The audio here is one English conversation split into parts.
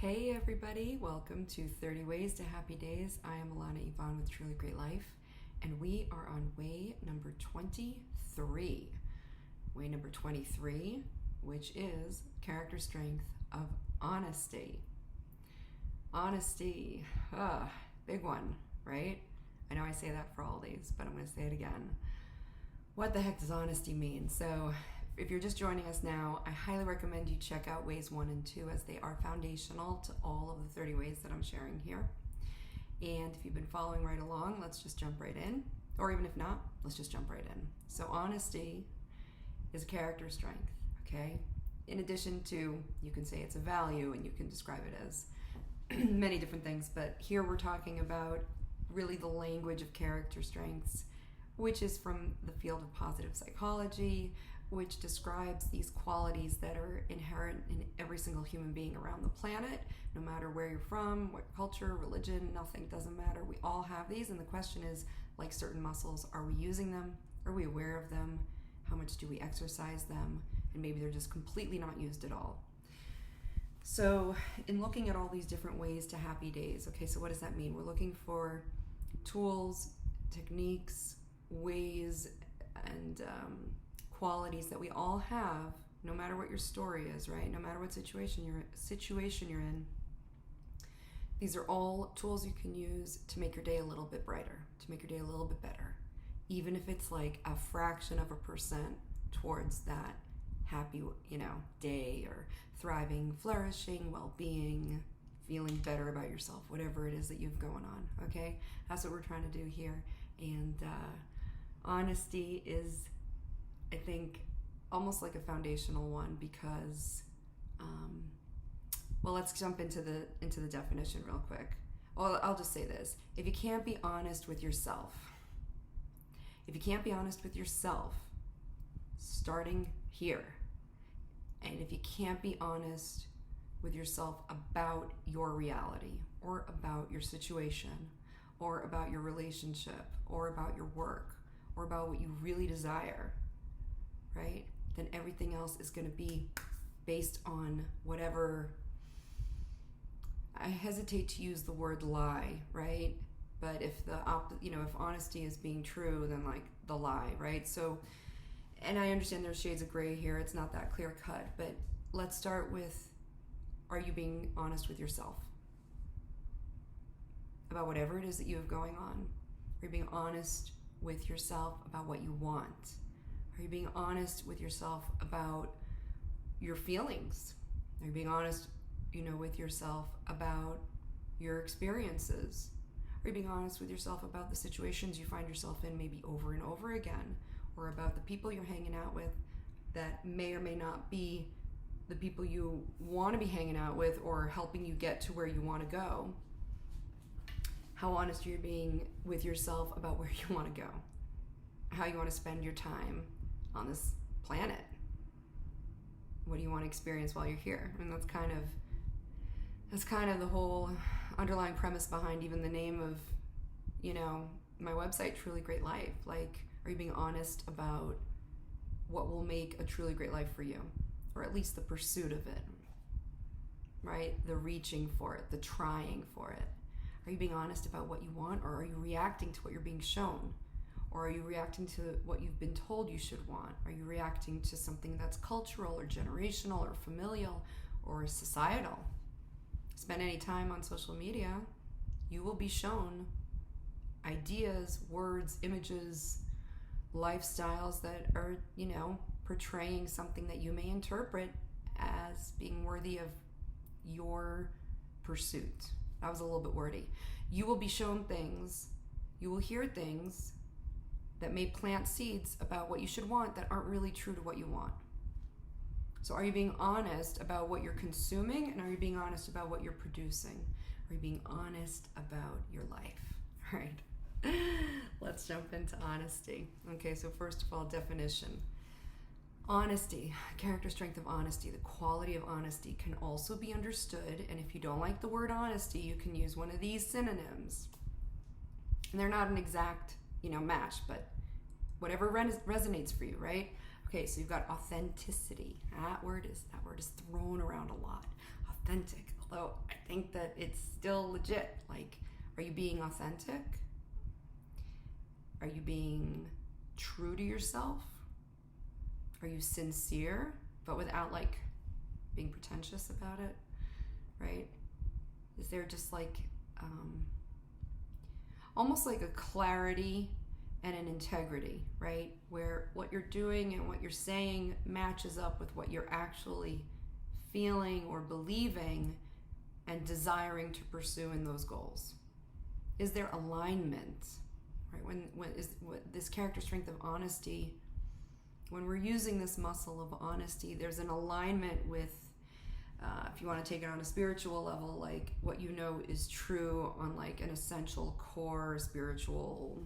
Hey everybody, welcome to 30 Ways to Happy Days. I am Alana Yvonne with Truly Great Life, and we are on way number 23. Way number 23, which is character strength of honesty. Honesty, big one, right? I know I say that for all these, but I'm going to say it again. What the heck does honesty mean? So if you're just joining us now, I highly recommend you check out ways 1 and 2 as they are foundational to all of the 30 ways that I'm sharing here. And if you've been following right along, let's just jump right in. Or even if not, let's just jump right in. So honesty is a character strength, okay? In addition to, you can say it's a value and you can describe it as many different things, but here we're talking about really the language of character strengths, which is from the field of positive psychology, which describes these qualities that are inherent in every single human being around the planet, no matter where you're from, what culture, religion, nothing, doesn't matter. We all have these, and the question is, like certain muscles, are we using them? Are we aware of them? How much do we exercise them? And maybe they're just completely not used at all. So in looking at all these different ways to happy days, okay, so what does that mean? We're looking for tools, techniques, ways, and qualities that we all have, no matter what your story is, right? No matter what situation you're in. These are all tools you can use to make your day a little bit brighter, to make your day a little bit better, even if it's like a fraction of a percent towards that happy, day, or thriving, flourishing, well-being, feeling better about yourself, whatever it is that you've going on. Okay, that's what we're trying to do here. And honesty is, I think, almost like a foundational one because, well, let's jump into the definition real quick. Well, I'll just say this. If you can't be honest with yourself, starting here, and if you can't be honest with yourself about your reality or about your situation or about your relationship or about your work or about what you really desire, right? Then everything else is going to be based on whatever. I hesitate to use the word lie, right? But if if honesty is being true, then like the lie, right? So, and I understand there's shades of gray here. It's not that clear cut, but let's start with, are you being honest with yourself about whatever it is that you have going on? Are you being honest with yourself about what you want? Are you being honest with yourself about your feelings? Are you being honest, with yourself about your experiences? Are you being honest with yourself about the situations you find yourself in maybe over and over again? Or about the people you're hanging out with that may or may not be the people you want to be hanging out with or helping you get to where you want to go? How honest are you being with yourself about where you want to go? How you want to spend your time on this planet? What do you want to experience while you're here? I mean, that's kind of the whole underlying premise behind even the name of, my website, Truly Great Life. Like, are you being honest about what will make a truly great life for you? Or at least the pursuit of it, right? The reaching for it, the trying for it. Are you being honest about what you want, or are you reacting to what you're being shown? Or are you reacting to what you've been told you should want? Are you reacting to something that's cultural or generational or familial or societal? Spend any time on social media, you will be shown ideas, words, images, lifestyles that are, portraying something that you may interpret as being worthy of your pursuit. That was a little bit wordy. You will be shown things, you will hear things that may plant seeds about what you should want that aren't really true to what you want. So are you being honest about what you're consuming, and are you being honest about what you're producing? Are you being honest about your life? All right, let's jump into honesty. Okay, so first of all, definition. Honesty, character strength of honesty, the quality of honesty can also be understood, and if you don't like the word honesty, you can use one of these synonyms. And they're not an exact match, but whatever resonates for you, right? Okay, so you've got authenticity. That word is thrown around a lot. Authentic, although I think that it's still legit. Like, are you being authentic? Are you being true to yourself? Are you sincere, but without like being pretentious about it, right? Is there just like almost like a clarity and an integrity, right? Where what you're doing and what you're saying matches up with what you're actually feeling or believing and desiring to pursue in those goals. Is there alignment, right? When this character strength of honesty, when we're using this muscle of honesty, there's an alignment with, if you want to take it on a spiritual level, like what you know is true on like an essential core spiritual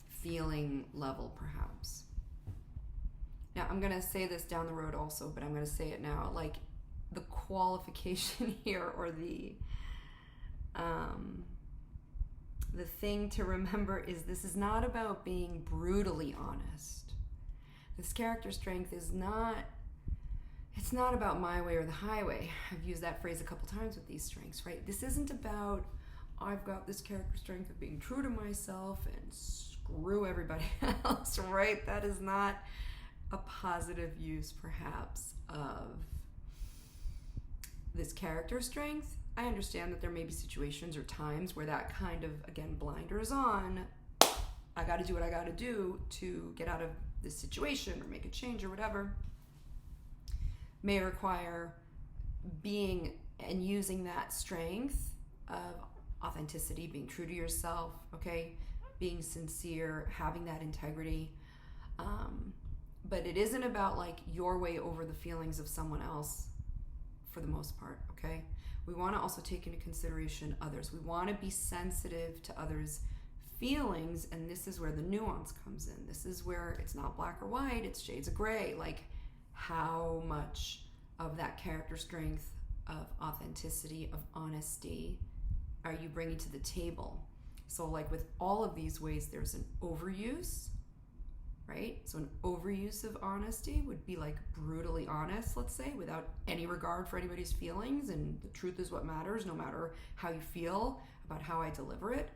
feeling level, perhaps. Now, I'm going to say this down the road also, but I'm going to say it now. Like, the qualification here, or the thing to remember, is this is not about being brutally honest. This character strength is not, it's not about my way or the highway. I've used that phrase a couple times with these strengths, right? This isn't about, I've got this character strength of being true to myself and screw everybody else, right? That is not a positive use, perhaps, of this character strength. I understand that there may be situations or times where that kind of, again, blinders on, I got to do what I got to do to get out of this situation or make a change or whatever, may require being and using that strength of authenticity, being true to yourself, okay, being sincere, having that integrity. But it isn't about like your way over the feelings of someone else for the most part, okay? We want to also take into consideration others. We want to be sensitive to others' feelings, and this is where the nuance comes in. This is where it's not black or white, it's shades of gray. Like, how much of that character strength of authenticity, of honesty, are you bringing to the table? So like with all of these ways, there's an overuse, right? So an overuse of honesty would be like brutally honest, let's say, without any regard for anybody's feelings, and the truth is what matters, no matter how you feel about how I deliver it.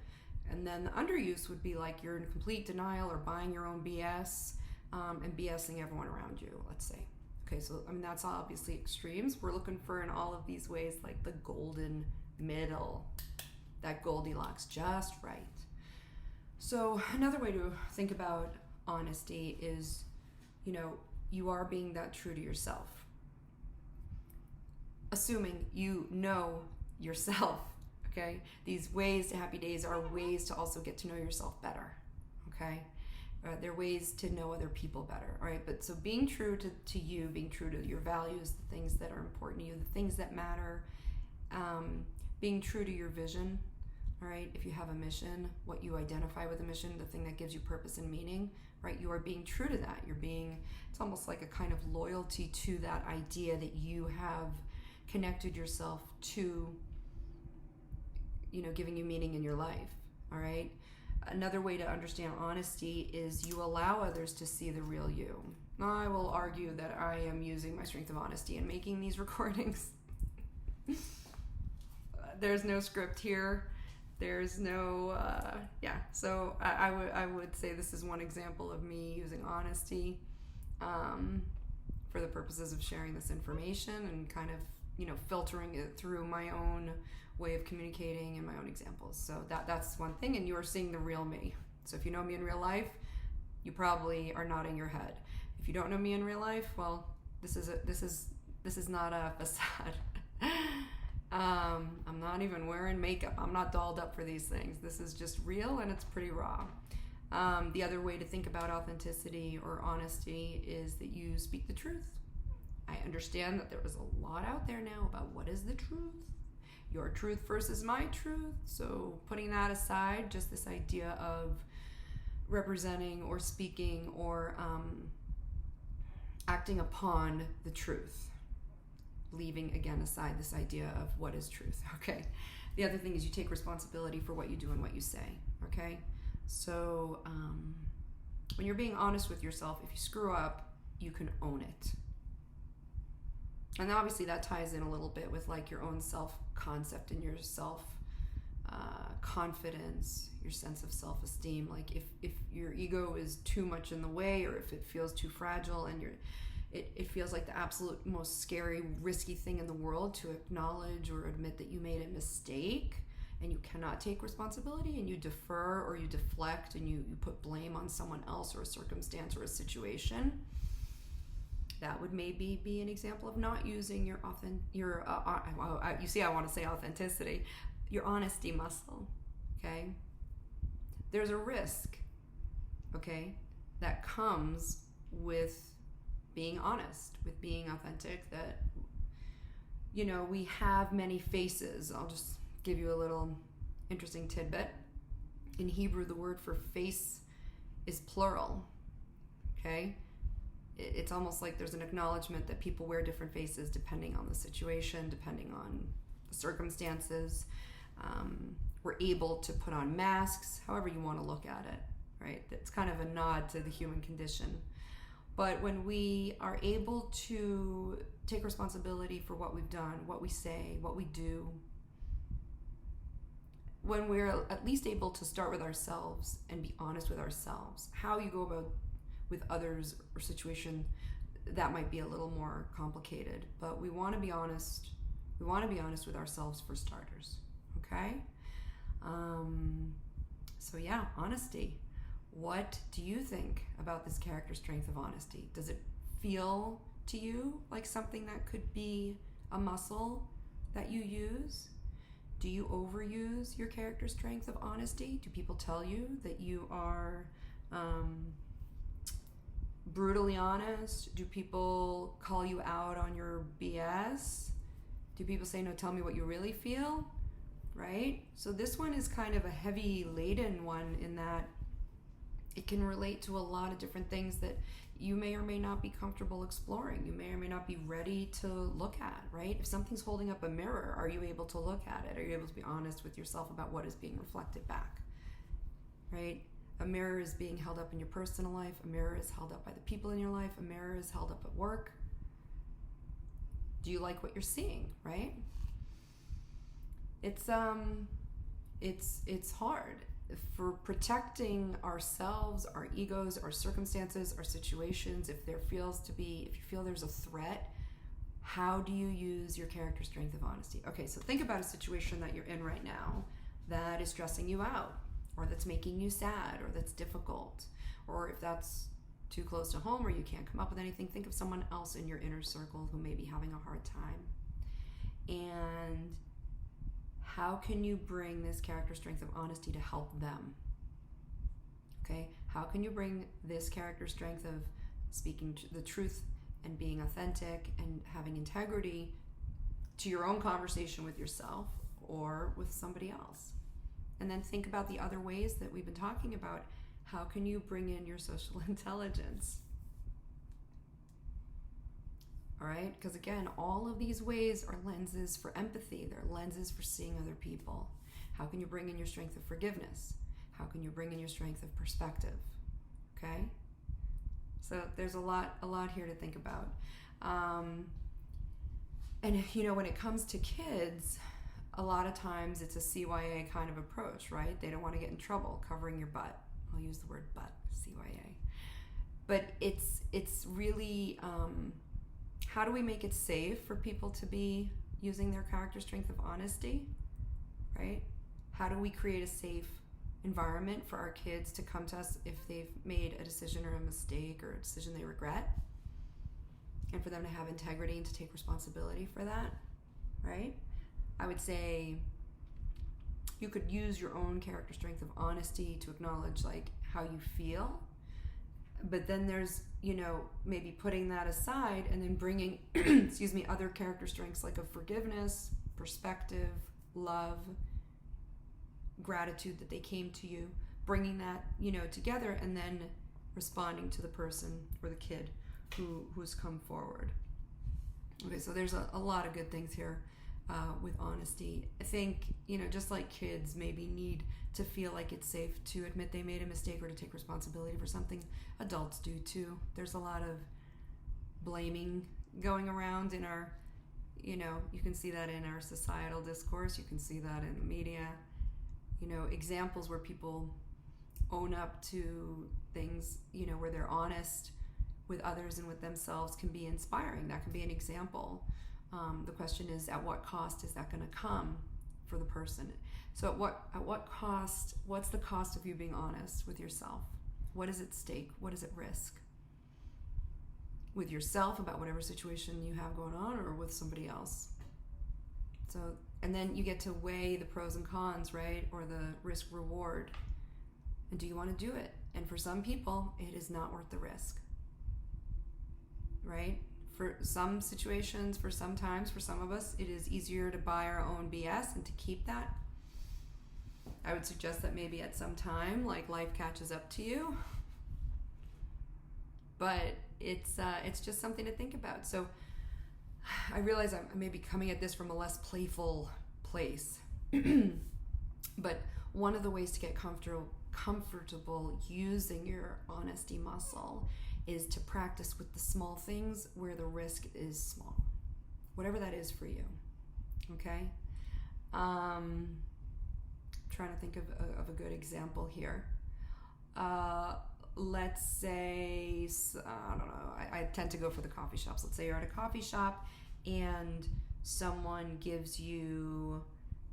And then the underuse would be like you're in complete denial or buying your own BS, and BSing everyone around you, let's say. Okay, so I mean, that's obviously extremes. We're looking for, in all of these ways, like the golden middle, that Goldilocks, just right. So another way to think about honesty is, you know, you are being that true to yourself. Assuming you know yourself, okay? These ways to happy days are ways to also get to know yourself better, okay? They're ways to know other people better, all right? But so being true to you, being true to your values, the things that are important to you, the things that matter, being true to your vision, all right? If you have a mission, what you identify with a mission, the thing that gives you purpose and meaning, right? You are being true to that. You're being, it's almost like a kind of loyalty to that idea that you have connected yourself to, you know, giving you meaning in your life, all right? Another way to understand honesty is you allow others to see the real you. I will argue that I am using my strength of honesty in making these recordings. There's no script here. There's no, so I would say this is one example of me using honesty for the purposes of sharing this information and kind of, you know, filtering it through my own way of communicating and my own examples. So that's one thing, and you are seeing the real me. So if you know me in real life, you probably are nodding your head. If you don't know me in real life, well, this is not a facade. I'm not even wearing makeup. I'm not dolled up for these things. This is just real, and it's pretty raw. The other way to think about authenticity or honesty is that you speak the truth. I understand that there is a lot out there now about what is the truth, your truth versus my truth. So putting that aside, just this idea of representing or speaking or acting upon the truth, leaving again aside this idea of what is truth. Okay. The other thing is you take responsibility for what you do and what you say. Okay. So when you're being honest with yourself, if you screw up, you can own it. And obviously that ties in a little bit with like your own self-concept and your self-confidence, your sense of self-esteem. Like if your ego is too much in the way, or if it feels too fragile, and it feels like the absolute most scary, risky thing in the world to acknowledge or admit that you made a mistake, and you cannot take responsibility, and you defer or you deflect, and you put blame on someone else or a circumstance or a situation, that would maybe be an example of not using your you see, I want to say authenticity, your honesty muscle. Okay, there's a risk, okay, that comes with being honest, with being authentic, that, you know, we have many faces. I'll just give you a little interesting tidbit. In Hebrew, the word for face is plural. Okay, it's almost like there's an acknowledgement that people wear different faces depending on the situation, depending on the circumstances. We're able to put on masks, however you want to look at it, right? It's kind of a nod to the human condition. But when we are able to take responsibility for what we've done, what we say, what we do, when we're at least able to start with ourselves and be honest with ourselves, how you go about with others or situation, that might be a little more complicated. But we want to be honest. We want to be honest with ourselves for starters. Okay? So yeah, honesty. What do you think about this character strength of honesty? Does it feel to you like something that could be a muscle that you use? Do you overuse your character strength of honesty? Do people tell you that you are brutally honest? Do people call you out on your BS? Do people say, no, tell me what you really feel? Right? So this one is kind of a heavy laden one, in that it can relate to a lot of different things that you may or may not be comfortable exploring. You may or may not be ready to look at, right? If something's holding up a mirror, are you able to look at it? Are you able to be honest with yourself about what is being reflected back, right? A mirror is being held up in your personal life. A mirror is held up by the people in your life. A mirror is held up at work. Do you like what you're seeing, right? It's hard. For protecting ourselves, our egos, our circumstances, our situations, if you feel there's a threat, how do you use your character strength of honesty? Okay, so think about a situation that you're in right now that is stressing you out, or that's making you sad, or that's difficult, or if that's too close to home or you can't come up with anything, think of someone else in your inner circle who may be having a hard time. And how can you bring this character strength of honesty to help them? Okay, how can you bring this character strength of speaking the truth and being authentic and having integrity to your own conversation with yourself or with somebody else? And then think about the other ways that we've been talking about. How can you bring in your social intelligence? All right, because again, all of these ways are lenses for empathy. They're lenses for seeing other people. How can you bring in your strength of forgiveness? How can you bring in your strength of perspective? Okay, so there's a lot here to think about. And you know, when it comes to kids, a lot of times it's a CYA kind of approach, right? They don't want to get in trouble, covering your butt. I'll use the word butt, CYA. But it's really, how do we make it safe for people to be using their character strength of honesty, right? How do we create a safe environment for our kids to come to us if they've made a decision or a mistake or a decision they regret, and for them to have integrity and to take responsibility for that, right? I would say you could use your own character strength of honesty to acknowledge like how you feel, but then there's, you know, maybe putting that aside and then bringing other character strengths like of forgiveness, perspective, love, gratitude that they came to you, bringing that, you know, together, and then responding to the person or the kid who's come forward. Okay, so there's a lot of good things here with honesty. I think, you know, just like kids maybe need to feel like it's safe to admit they made a mistake or to take responsibility for something, adults do too. There's a lot of blaming going around in our you can see that in our societal discourse. You can see that in the media. Examples where people own up to things, where they're honest with others and with themselves can be inspiring. That can be an example. The question is, at what cost is that going to come for the person? So at what cost, what's the cost of you being honest with yourself? What is at stake? What is at risk? With yourself about whatever situation you have going on, or with somebody else? So, and then you get to weigh the pros and cons, right? Or the risk reward. And do you want to do it? And for some people, it is not worth the risk, right? For some situations, for some times, for some of us, it is easier to buy our own BS and to keep that. I would suggest that maybe at some time, like, life catches up to you. But it's just something to think about. So I realize I may be coming at this from a less playful place. But one of the ways to get comfortable using your honesty muscle is to practice with the small things where the risk is small, whatever that is for you. Okay? Trying to think of a good example here. Let's say, I don't know, I tend to go for the coffee shops. Let's say you're at a coffee shop and someone gives you,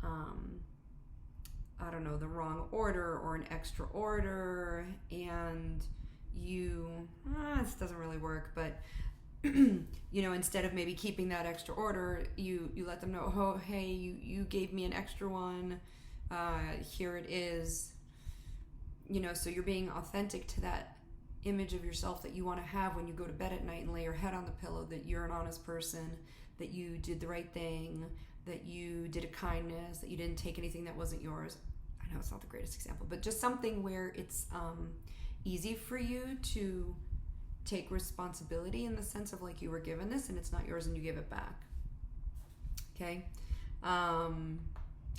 I don't know, the wrong order or an extra order, and you, this doesn't really work, but instead of maybe keeping that extra order, you let them know, oh, hey, you gave me an extra one, here it is. So you're being authentic to that image of yourself that you want to have when you go to bed at night and lay your head on the pillow, that you're an honest person, that you did the right thing, that you did a kindness, that you didn't take anything that wasn't yours. I know it's not the greatest example, but just something where it's easy for you to take responsibility in the sense of, like, you were given this and it's not yours and you give it back. Okay? I'm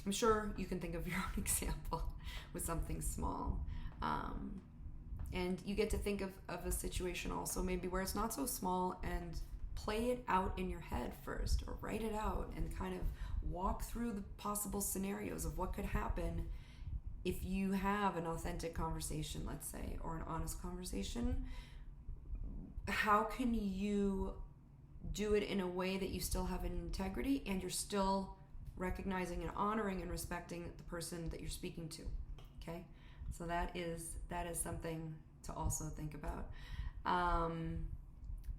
sure you can think of your own example with something small. And you get to think of a situation also maybe where it's not so small, and play it out in your head first, or write it out and kind of walk through the possible scenarios of what could happen if you have an authentic conversation, let's say, or an honest conversation. How can you do it in a way that you still have an integrity and you're still recognizing and honoring and respecting the person that you're speaking to? Okay, so that is something to also think about.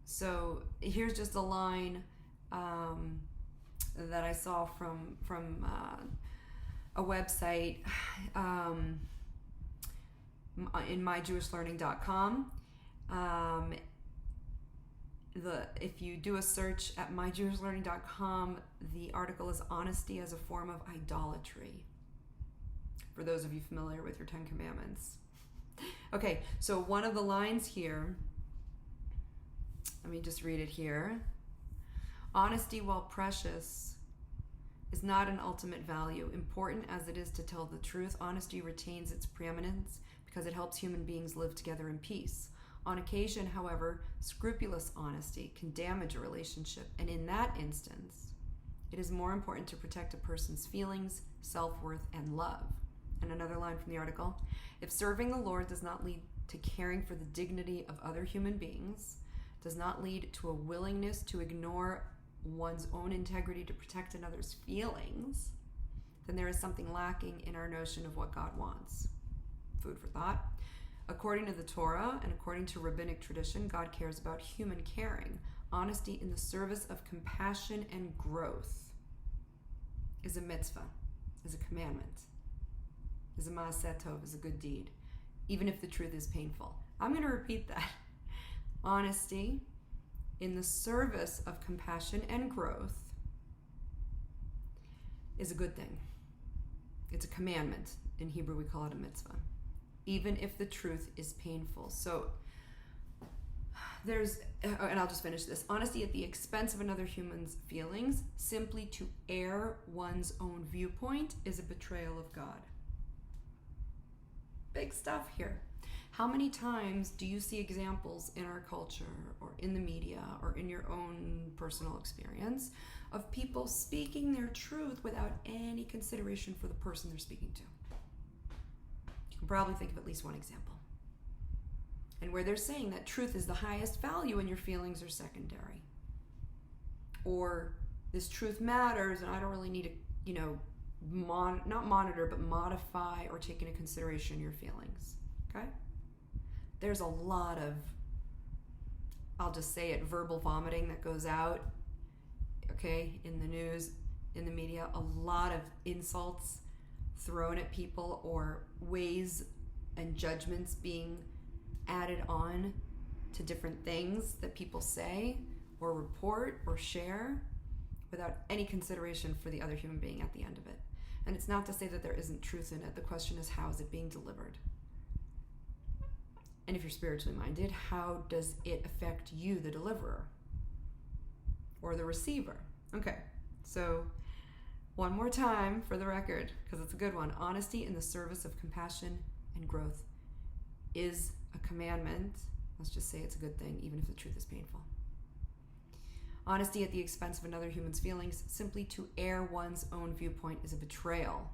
So here's just a line that I saw from a website in myjewishlearning.com. If you do a search at myjewishlearning.com, the article is "Honesty as a Form of Idolatry," for those of you familiar with your 10 Commandments. Okay, so one of the lines here, let me just read it here. Honesty, while precious, is not an ultimate value. Important as it is to tell the truth, honesty retains its preeminence because it helps human beings live together in peace. On occasion, however, scrupulous honesty can damage a relationship, and in that instance, it is more important to protect a person's feelings, self-worth, and love. And another line from the article: if serving the Lord does not lead to caring for the dignity of other human beings, does not lead to a willingness to ignore one's own integrity to protect another's feelings, then there is something lacking in our notion of what God wants. Food for thought. According to the Torah and according to rabbinic tradition, God cares about human caring. Honesty in the service of compassion and growth is a mitzvah, is a commandment, is a ma'aseh tov, is a good deed, even if the truth is painful. I'm going to repeat that. Honesty in the service of compassion and growth is a good thing. It's a commandment. In Hebrew, we call it a mitzvah, even if the truth is painful. So there's, and I'll just finish this, honesty at the expense of another human's feelings, simply to air one's own viewpoint, is a betrayal of God. Big stuff here. How many times do you see examples in our culture or in the media or in your own personal experience of people speaking their truth without any consideration for the person they're speaking to? You can probably think of at least one example. And where they're saying that truth is the highest value and your feelings are secondary. Or this truth matters and I don't really need to, not monitor, but modify or take into consideration your feelings. Okay? There's a lot of, I'll just say it, verbal vomiting that goes out, okay, in the news, in the media, a lot of insults thrown at people or ways and judgments being added on to different things that people say or report or share without any consideration for the other human being at the end of it. And it's not to say that there isn't truth in it. The question is, how is it being delivered? And if you're spiritually minded, how does it affect you, the deliverer or the receiver? Okay, so one more time for the record, because it's a good one. Honesty in the service of compassion and growth is a commandment. Let's just say it's a good thing, even if the truth is painful. Honesty at the expense of another human's feelings, simply to air one's own viewpoint, is a betrayal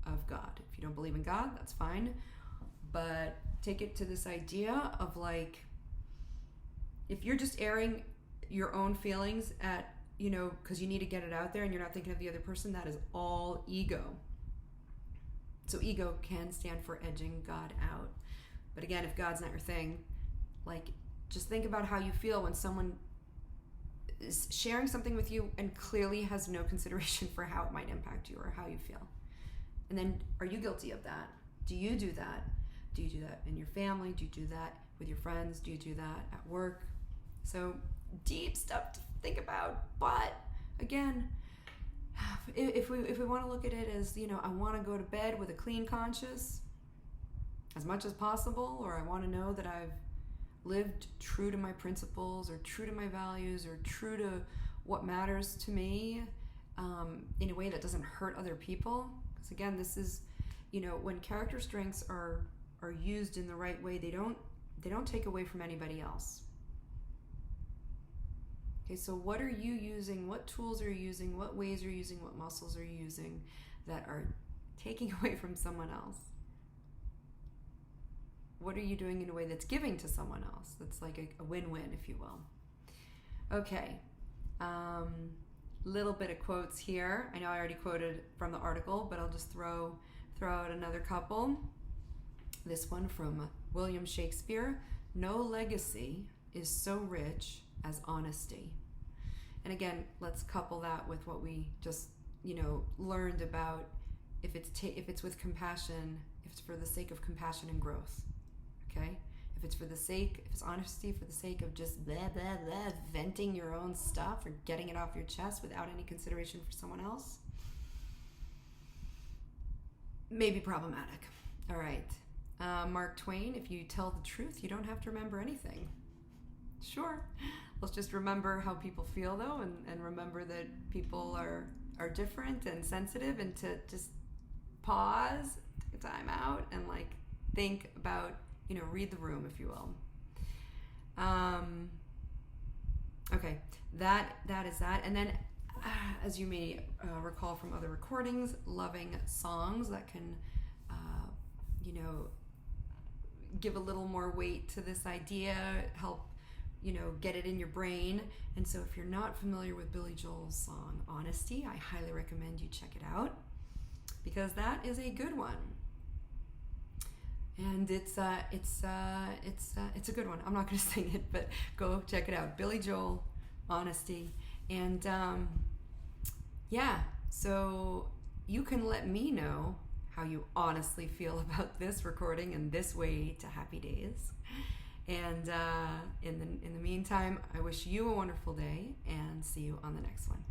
of God. If you don't believe in God, that's fine. But take it to this idea of like, if you're just airing your own feelings at, because you need to get it out there and you're not thinking of the other person, that is all ego. So ego can stand for edging God out. But again, if God's not your thing, like, just think about how you feel when someone is sharing something with you and clearly has no consideration for how it might impact you or how you feel. And then, are you guilty of that? Do you do that? Do you do that in your family? Do you do that with your friends? Do you do that at work? So deep stuff to think about. But again, if we want to look at it as, I want to go to bed with a clean conscience as much as possible, or I want to know that I've lived true to my principles or true to my values or true to what matters to me in a way that doesn't hurt other people. Because again, this is, when character strengths are used in the right way, they don't take away from anybody else. Okay, so what are you using? What tools are you using? What ways are you using? What muscles are you using that are taking away from someone else? What are you doing in a way that's giving to someone else? That's like a win-win, if you will. Okay, little bit of quotes here. I know I already quoted from the article, but I'll just throw out another couple. This one from William Shakespeare: "No legacy is so rich as honesty." And again, let's couple that with what we just learned about if it's with compassion, if it's for the sake of compassion and growth. Okay, if it's honesty for the sake of just blah blah blah, venting your own stuff or getting it off your chest without any consideration for someone else, maybe problematic. All right. Mark Twain: "If you tell the truth, you don't have to remember anything." Sure. Let's just remember how people feel, though, and remember that people are different and sensitive, and to just pause, take a time out, and think about, read the room, if you will. Okay, that is that. And then, as you may recall from other recordings, loving songs that can, give a little more weight to this idea, help, get it in your brain. And so if you're not familiar with Billy Joel's song Honesty, I highly recommend you check it out, because that is a good one. And it's a good one. I'm not going to sing it, but go check it out. Billy Joel, Honesty. And so you can let me know how you honestly feel about this recording and this way to happy days. And in the meantime, I wish you a wonderful day, and see you on the next one.